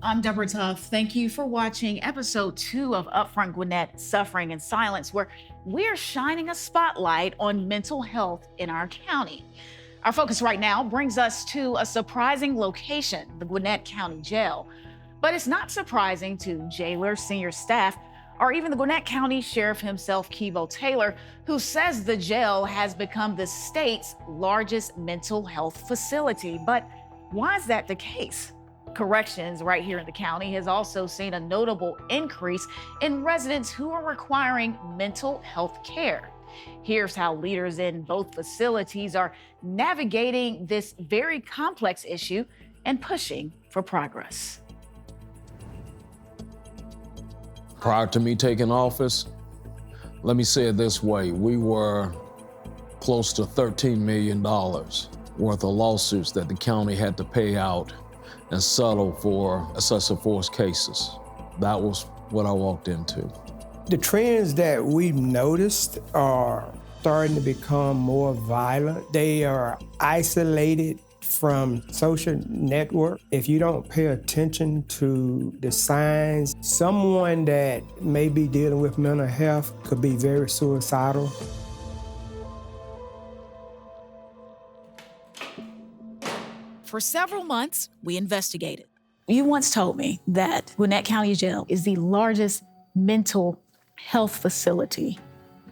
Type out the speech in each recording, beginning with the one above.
I'm Deborah Tuff. Thank you for watching episode 2 of Upfront Gwinnett, Suffering in Silence, where we're shining a spotlight on mental health in our county. Our focus right now brings us to a surprising location, the Gwinnett County Jail. But it's not surprising to jailers, senior staff, or even the Gwinnett County Sheriff himself, Kevo Taylor, who says the jail has become the state's largest mental health facility. But why is that the case? Corrections right here in the county has also seen a notable increase in residents who are requiring mental health care. Here's how leaders in both facilities are navigating this very complex issue and pushing for progress. Prior to me taking office, let me say it this way, we were close to $13 million worth of lawsuits that the county had to pay out and settle for excessive force cases. That was what I walked into. The trends that we've noticed are starting to become more violent. They are isolated from social network. If you don't pay attention to the signs, someone that may be dealing with mental health could be very suicidal. For several months, we investigated. You once told me that Gwinnett County Jail is the largest mental health facility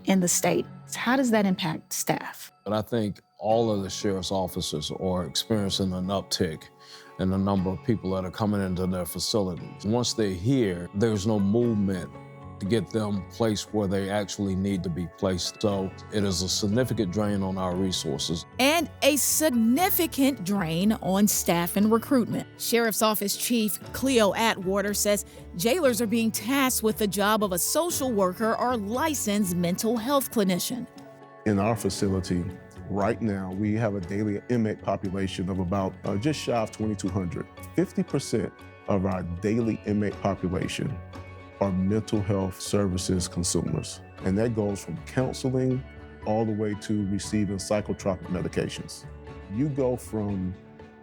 in the state. How does that impact staff? And I think all of the sheriff's officers are experiencing an uptick in the number of people that are coming into their facilities. Once they're here, there's no movement to get them placed where they actually need to be placed. So it is a significant drain on our resources. And a significant drain on staff and recruitment. Sheriff's Office Chief Cleo Atwater says jailers are being tasked with the job of a social worker or licensed mental health clinician. In our facility, right now, we have a daily inmate population of about just shy of 2,200. 50% of our daily inmate population are mental health services consumers. And that goes from counseling all the way to receiving psychotropic medications. You go from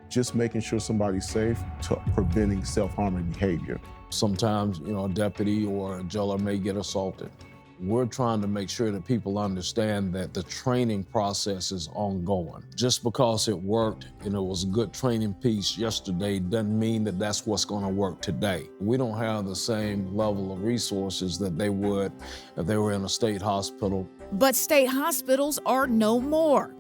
just making sure somebody's safe to preventing self-harming behavior. Sometimes, a deputy or a jailer may get assaulted. We're trying to make sure that people understand that the training process is ongoing. Just because it worked and it was a good training piece yesterday doesn't mean that that's what's going to work today. We don't have the same level of resources that they would if they were in a state hospital. But state hospitals are no more.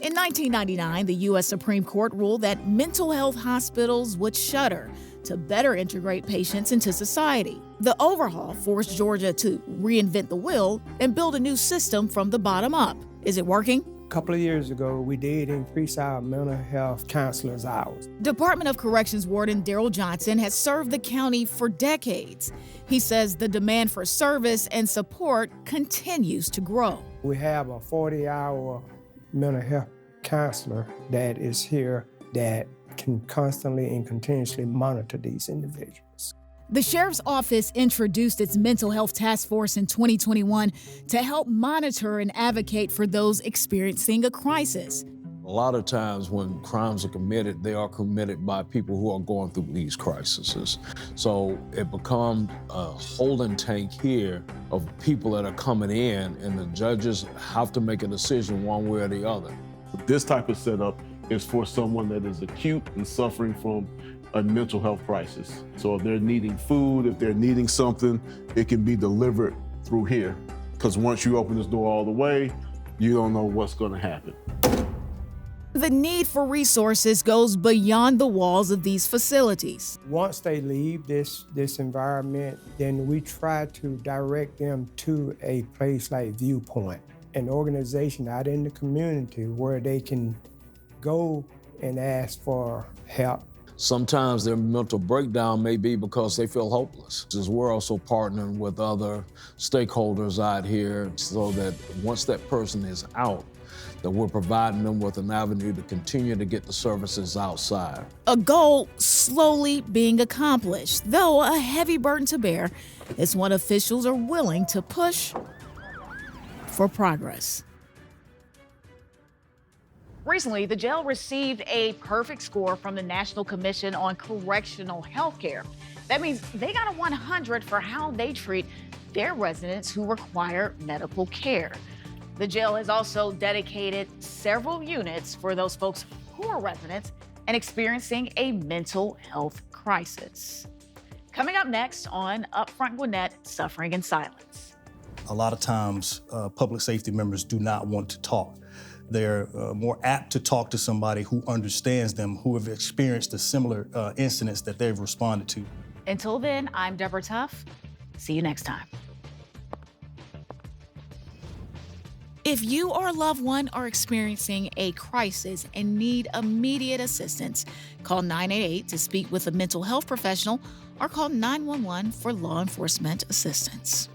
In 1999, the U.S. Supreme Court ruled that mental health hospitals would shutter to better integrate patients into society. The overhaul forced Georgia to reinvent the wheel and build a new system from the bottom up. Is it working? A couple of years ago, we did increase our mental health counselors' hours. Department of Corrections Warden Daryl Johnson has served the county for decades. He says the demand for service and support continues to grow. We have a 40-hour mental health counselor that is here that can constantly and continuously monitor these individuals. The Sheriff's Office introduced its Mental Health Task Force in 2021 to help monitor and advocate for those experiencing a crisis. A lot of times when crimes are committed, they are committed by people who are going through these crises. So it becomes a holding tank here of people that are coming in, and the judges have to make a decision one way or the other. This type of setup is for someone that is acute and suffering from a mental health crisis. So if they're needing food, if they're needing something, it can be delivered through here. Because once you open this door all the way, you don't know what's going to happen. The need for resources goes beyond the walls of these facilities. Once they leave this environment, then we try to direct them to a place like Viewpoint, an organization out in the community where they can go and ask for help. Sometimes their mental breakdown may be because they feel hopeless. As we're also partnering with other stakeholders out here so that once that person is out, that we're providing them with an avenue to continue to get the services outside. A goal slowly being accomplished, though a heavy burden to bear is when officials are willing to push for progress. Recently, the jail received a perfect score from the National Commission on Correctional Health Care. That means they got a 100 for how they treat their residents who require medical care. The jail has also dedicated several units for those folks who are residents and experiencing a mental health crisis. Coming up next on Upfront Gwinnett, Suffering in Silence. A lot of times, public safety members do not want to talk. They're more apt to talk to somebody who understands them, who have experienced the similar incidents that they've responded to. Until then, I'm Deborah Tuff. See you next time. If you or a loved one are experiencing a crisis and need immediate assistance, call 988 to speak with a mental health professional or call 911 for law enforcement assistance.